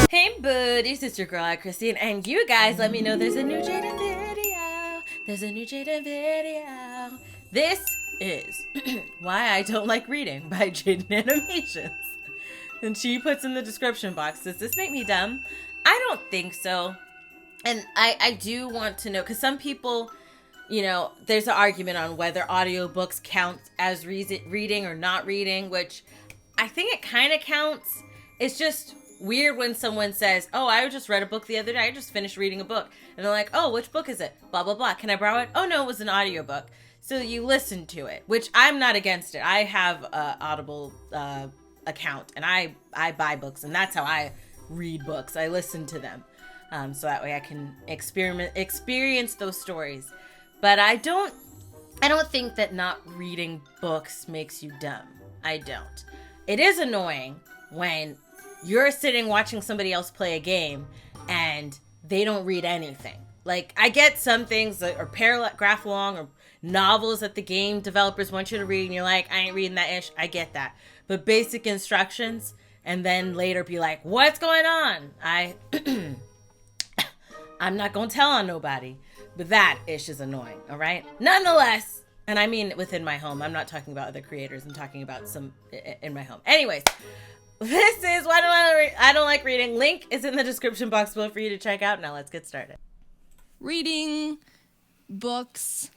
Hey buddies, it's your girl AyChristene, and you guys let me know there's a new Jaiden video. There's a new Jaiden video. This is Why I Don't Like Reading by Jaidenanimations. And she puts in the description box, does this make me dumb? I don't think so. And I do want to know, because some people, you know, there's an argument on whether audiobooks count as reading or not reading, which I think it kind of counts. It's just weird when someone says, oh, I just read a book the other day. I just finished reading a book. And they're like, oh, which book is it? Blah, blah, blah. Can I borrow it? Oh, no, it was an audiobook. So you listen to it, which I'm not against it. I have an Audible account, and I buy books, and that's how I read books. I listen to them. So that way I can experience those stories. But I don't think that not reading books makes you dumb. I don't. It is annoying when you're sitting watching somebody else play a game and they don't read anything. Like, I get some things that are paragraph long or novels that the game developers want you to read, and you're like, I ain't reading that ish. I get that. But basic instructions, and then later be like, what's going on? I'm not gonna tell on nobody. But that ish is annoying, all right? Nonetheless, and I mean within my home. I'm not talking about other creators. I'm talking about some in my home. Anyways, this is Why I Don't Like Reading. Link is in the description box below for you to check out. Now let's get started. Reading, books,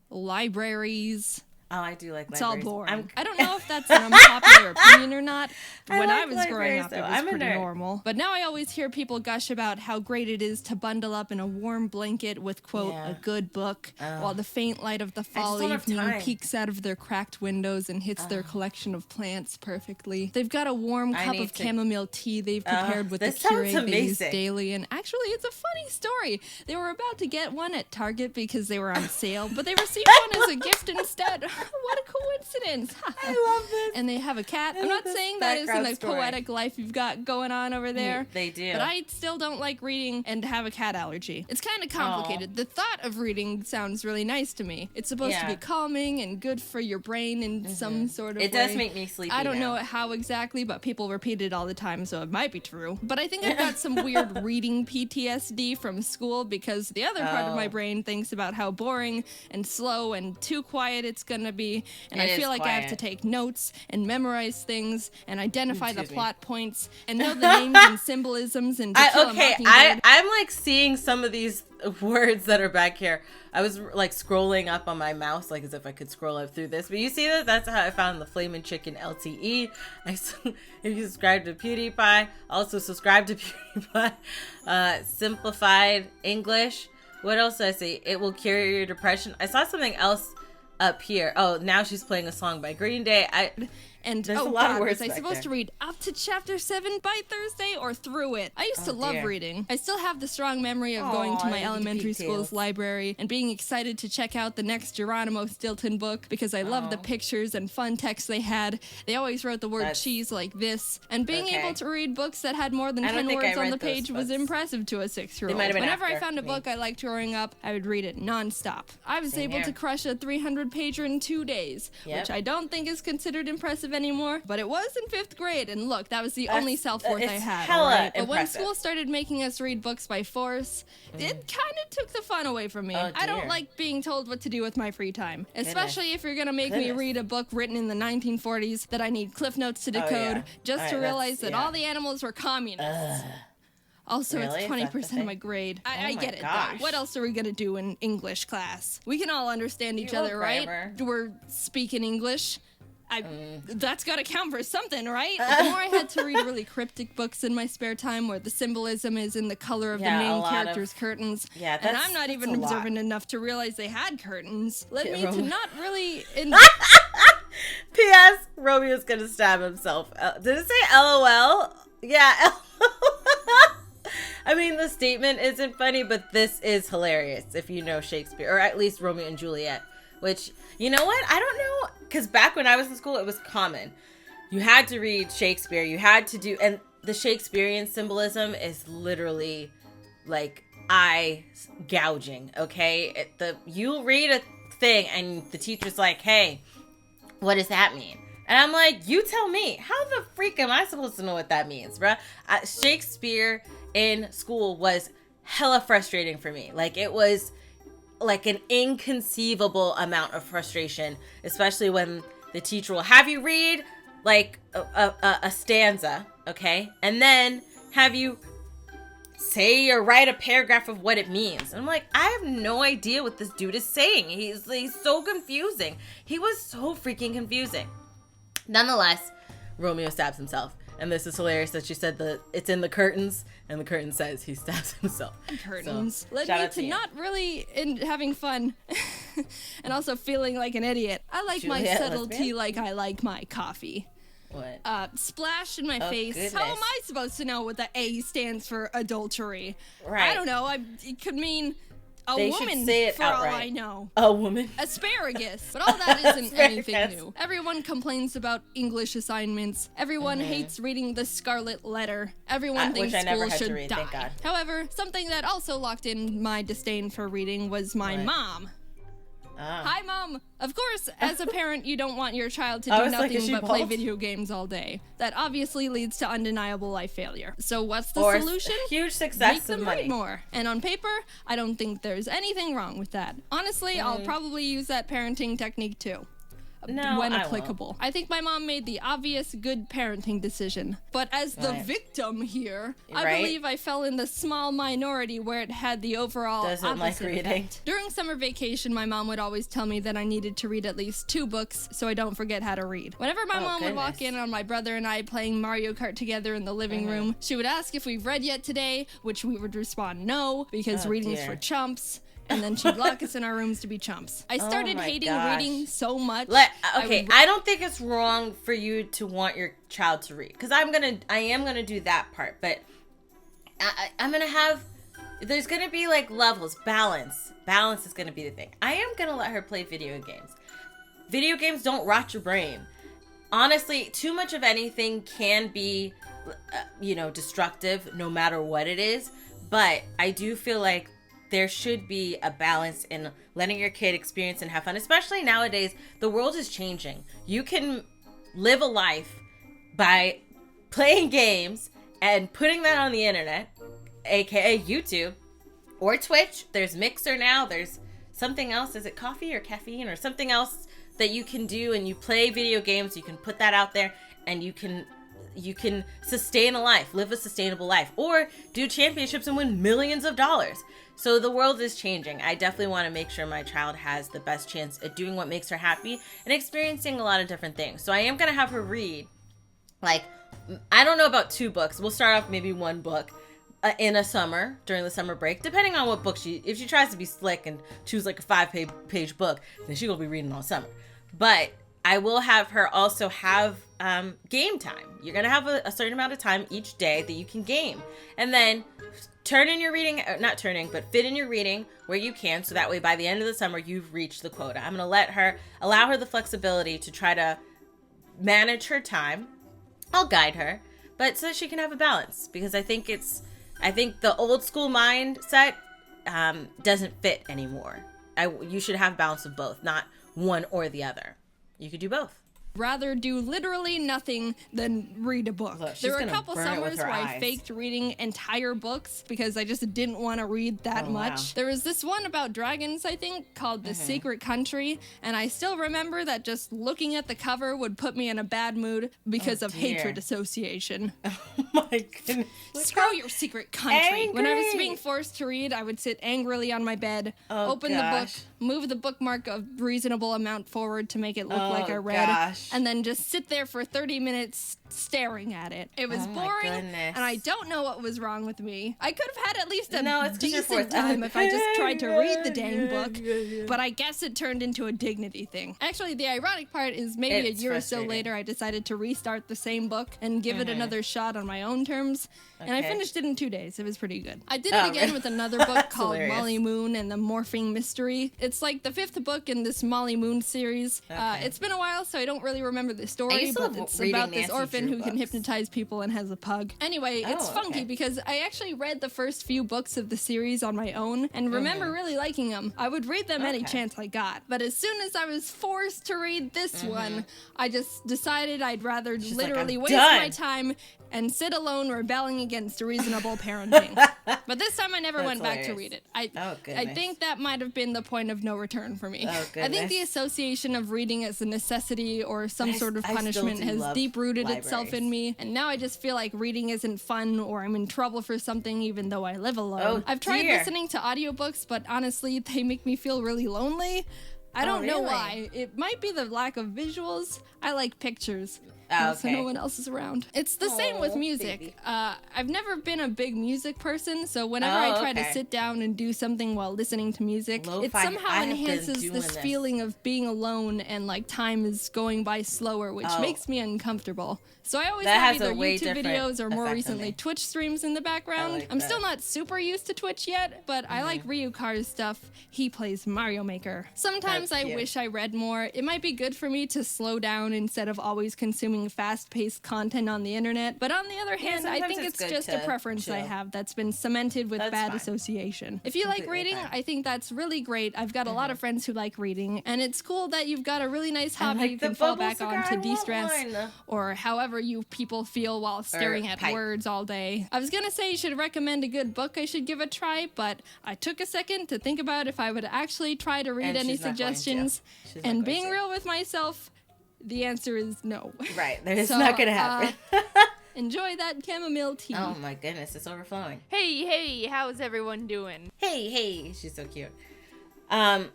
libraries. Oh, I do like it's libraries. All boring. I don't know if that's an unpopular opinion or not. When I was growing up, it was pretty normal. But now I always hear people gush about how great it is to bundle up in a warm blanket with, quote, a good book, while the faint light of the fall evening peeks out of their cracked windows and hits their collection of plants perfectly. They've got a warm cup of chamomile tea they've prepared with the Keurig they use daily. And actually, it's a funny story. They were about to get one at Target because they were on sale, but they received one as a gift instead. What a coincidence. I love this. And they have a cat. I'm not saying that isn't a poetic life you've got going on over there. They do. But I still don't like reading and have a cat allergy. It's kind of complicated. The thought of reading sounds really nice to me. It's supposed to be calming and good for your brain in some sort of way. It does make me sleepy. I don't know how exactly, but people repeat it all the time, so it might be true. But I think I've got some weird reading PTSD from school because the other part of my brain thinks about how boring and slow and too quiet it's gonna be, and I feel like I have to take notes and memorize things and identify the plot points and know the names and symbolisms and I'm like seeing some of these words that are back here. I was like scrolling up on my mouse, like as if I could scroll up through this. But you see that? That's how I found the Flamin' Chicken LTE. If you subscribe to PewDiePie, also subscribe to PewDiePie. Simplified English. What else did I see? It will cure your depression. I saw something else up here. Oh, now she's playing a song by Green Day. There's a lot of words. Was I supposed to read up to chapter 7 by Thursday or through it? I used to love reading. I still have the strong memory of going to my elementary school's library and being excited to check out the next Geronimo Stilton book because I loved the pictures and fun text they had. They always wrote the word cheese like this. And being able to read books that had more than 10 words on the page was impressive to a 6-year-old. Whenever I found a book I liked growing up, I would read it nonstop. I was able to crush a 300-pager in 2 days, which I don't think is considered impressive anymore, but it was in 5th grade, and look, that was the only self-worth I had. But when school started making us read books by force, it kind of took the fun away from me. I don't like being told what to do with my free time, especially if you're gonna make me read a book written in the 1940s that I need cliff notes to decode just to realize that all the animals were communists. Also, it's 20% of my grade. I get it, though. What else are we gonna do in English class? We can all understand each other, right? We're speaking English. That's gotta count for something, right? The more I had to read really cryptic books in my spare time where the symbolism is in the color of the main character's curtains, and I'm not even observant enough to realize they had curtains, led me to not really... P.S. Romeo's gonna stab himself. Did it say LOL? Yeah, I mean, the statement isn't funny, but this is hilarious if you know Shakespeare, or at least Romeo and Juliet. Which, you know what? I don't know, because back when I was in school, it was common. You had to read Shakespeare. You had to do, and the Shakespearean symbolism is literally like eye gouging, okay? You read a thing, and the teacher's like, hey, what does that mean? And I'm like, you tell me, how the freak am I supposed to know what that means, bruh? Shakespeare in school was hella frustrating for me. Like, it was like an inconceivable amount of frustration, especially when the teacher will have you read like a stanza, okay? And then have you say or write a paragraph of what it means. And I'm like, I have no idea what this dude is saying. He's so confusing. He was so freaking confusing. Nonetheless, Romeo stabs himself. And this is hilarious that she said it's in the curtains, and the curtain says he stabs himself. Curtains. So, led me to not really having fun and also feeling like an idiot. I like my subtlety like I like my coffee. What? Splash in my face. Goodness. How am I supposed to know what the A stands for adultery? Right. I don't know. It could mean They woman, should say it for outright. all I know. A woman. Asparagus. But all that isn't anything Asparagus. new. Everyone complains about English assignments. Everyone hates reading the Scarlet Letter. Everyone thinks which I never school had to should read, die. thank God. However, something that also locked in my disdain for reading was my What? mom. Oh. Hi, Mom. Of course, as a parent, you don't want your child to do was like, nothing is she but play bald? video games all day. That obviously leads to undeniable life failure. So what's the Or solution? huge Make success them of money. read more. And on paper, I don't think there's anything wrong with that. Honestly, I'll probably use that parenting technique too. No, when I applicable. won't. I think my mom made the obvious good parenting decision. But as the Right. victim here, I Right. believe I fell in the small minority where it had the overall Doesn't like opposite reading. effect. During summer vacation, my mom would always tell me that I needed to read at least 2 books so I don't forget how to read. Whenever my mom would walk goodness. in on my brother and I playing Mario Kart together in the living room, she would ask if we've read yet today, which we would respond no, because reading's dear. for chumps. And then she'd lock us in our rooms to be chumps. I started my hating gosh. reading so much. I don't think it's wrong for you to want your child to read, because I am gonna do that part, but I'm gonna have, there's gonna be like levels, balance is gonna be the thing. I am gonna let her play video games. Video games don't rot your brain. Honestly, too much of anything can be destructive, no matter what it is, but I do feel like there should be a balance in letting your kid experience and have fun, especially nowadays. The world is changing. You can live a life by playing games and putting that on the internet, aka YouTube or Twitch. There's Mixer now. There's something else. Is it coffee or caffeine or something else that you can do, and you play video games? You can put that out there, and you can sustain a life, live a sustainable life, or do championships and win millions of dollars. So the world is changing. I definitely want to make sure my child has the best chance at doing what makes her happy and experiencing a lot of different things. So I am going to have her read, like, I don't know about 2 books. We'll start off maybe 1 book in a summer, during the summer break, depending on what book if she tries to be slick and choose like a 5-page book, then she's going to be reading all summer. But I will have her also have game time. You're going to have a certain amount of time each day that you can game. And then fit in your reading where you can, so that way by the end of the summer, you've reached the quota. I'm going to allow her the flexibility to try to manage her time. I'll guide her, but so that she can have a balance, because I think the old school mindset doesn't fit anymore. You should have balance of both, not one or the other. You could do both. Rather do literally nothing than read a book. Look, there were a gonna couple burn it with summers her where I eyes. faked reading entire books because I just didn't want to read that much. Wow. There was this one about dragons, I think, called The Secret Country, and I still remember that just looking at the cover would put me in a bad mood because of dear. hatred association. Oh my goodness. Screw your secret country. When I was angry. being forced to read, I would sit angrily on my bed, Oh, open the book, gosh. move the bookmark a reasonable amount forward to make it look Oh, like I read, gosh. and then just sit there for 30 minutes staring at it. It was Oh, my boring, goodness. and I don't know what was wrong with me. I could have had at least a No, it's 'cause you're decent forced. time if I just tried to read the dang Yeah, book, yeah. but I guess it turned into a dignity thing. Actually, the ironic part is maybe It's a year or so frustrating. later, I decided to restart the same book and give it another shot on my my own terms. And I Okay. finished it in 2 days. It was pretty good. I did it again with another book called hilarious. Molly Moon and the Morphing Mystery. It's like the 5th book in this Molly Moon series. Okay. It's been a while, so I don't really remember the I story, used to but love it's reading about this Nancy orphan Drew who can books. hypnotize people and has a pug. Anyway, it's Oh, funky okay. because I actually read the first few books of the series on my own and remember really liking them. I would read them any Okay. chance I got, but as soon as I was forced to read this one, I just decided I'd rather like, literally "I'm waste done." my time and sit alone rebelling against reasonable parenting. But this time I never went back to read it. I goodness. think that might have been the point of no return for me. Oh, I think goodness. the association of reading as a necessity or some sort of I still punishment do has love deep-rooted itself libraries. in me, and now I just feel like reading isn't fun or I'm in trouble for something even though I live alone. Oh, I've tried dear. listening to audiobooks, but honestly, they make me feel really lonely. I don't know really? why. It might be the lack of visuals. I like pictures. Oh, So okay. no one else is around. It's the same with Aw, music. baby. I've never been a big music person, so whenever Oh, I try okay. to sit down and do something while listening to music, it Lo-fi- somehow I have been enhances doing this this. feeling of being alone and like time is going by slower, which Oh. makes me uncomfortable. So I always That have has a either way YouTube different videos or more effect on recently me. Twitch streams in the background. like I'm that. still not super used to Twitch yet, but I like Ryu Car's stuff. He plays Mario Maker. Sometimes That's I cute. wish I read more. It might be good for me to slow down instead of always consuming fast-paced content on the internet. But on the other hand, I sometimes think it's it's good just a to preference I chill. have that's been cemented with That's bad fine. association. If you like completely reading, fine. I think that's really great. I've got a lot of friends who like reading, and it's cool that you've got a really nice hobby like you the can fall bubble back cigar, on I to want de-stress one. or however you people feel while staring at pipe. words all day. I was gonna say you should recommend a good book I should give a try, but I took a second to think about if I would actually try to read And any she's not going to. suggestions. She's not And going being to. real with myself, the answer is no. Right, that is So, not gonna happen. Enjoy that chamomile tea. Oh my goodness, it's overflowing. Hey, how's everyone doing? Hey, she's so cute. I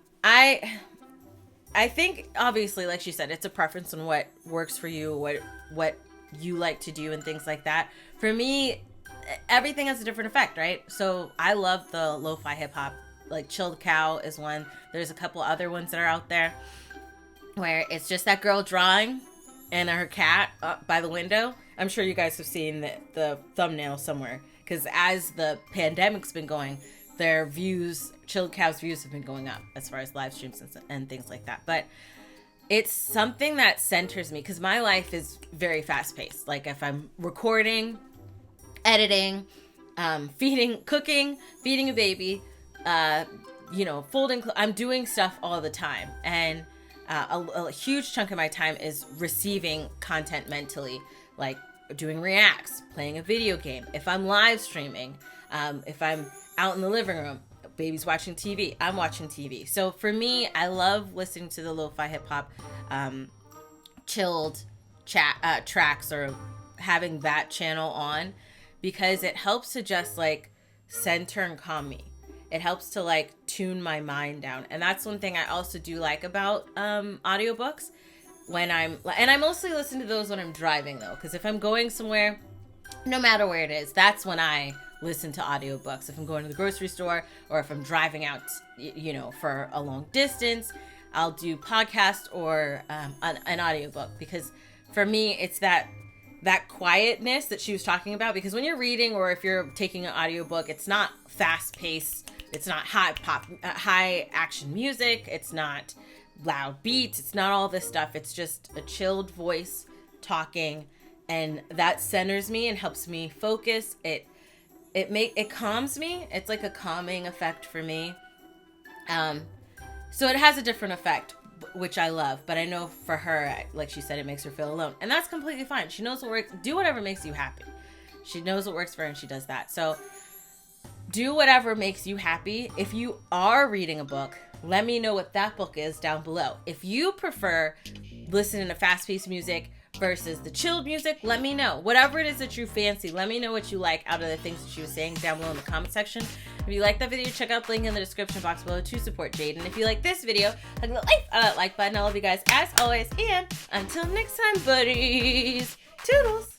think obviously, like she said, it's a preference on what works for you, what you like to do, and things like that. For me, everything has a different effect, right? So I love the lo-fi hip hop. Like Chilled Cow is one. There's a couple other ones that are out there where it's just that girl drawing and her cat by the window. I'm sure you guys have seen the thumbnail somewhere, because as the pandemic's been going, their views, Chilled Cow's views have been going up as far as live streams and things like that. But it's something that centers me, because my life is very fast paced. Like if I'm recording, editing, cooking, feeding a baby, folding, I'm doing stuff all the time. And a huge chunk of my time is receiving content mentally, like doing reacts, playing a video game. If I'm live streaming, if I'm out in the living room, baby's watching TV, I'm watching TV. So for me, I love listening to the lo-fi hip hop, chilled tracks, or having that channel on, because it helps to just like center and calm me. It helps to like tune my mind down. And that's one thing I also do like about audiobooks. And I mostly listen to those when I'm driving though, because if I'm going somewhere, no matter where it is, that's when I listen to audiobooks. If I'm going to the grocery store, or if I'm driving out, for a long distance, I'll do podcast or an audiobook, because for me, it's that quietness that she was talking about. Because when you're reading, or if you're taking an audiobook, it's not fast paced. It's not high action music. It's not loud beats. It's not all this stuff. It's just a chilled voice talking, and that centers me and helps me focus. It calms me. It's like a calming effect for me. So it has a different effect, which I love. But I know for her, like she said, it makes her feel alone, and that's completely fine. She knows what works. Do whatever makes you happy. She knows what works for her, and she does that. So do whatever makes you happy. If you are reading a book, let me know what that book is down below. If you prefer listening to fast-paced music versus the chilled music, let me know. Whatever it is that you fancy, let me know what you like out of the things that she was saying down below in the comment section. If you like that video, check out the link in the description box below to support Jaiden. If you like this video, click the like button. I love you guys as always. And until next time, buddies. Toodles.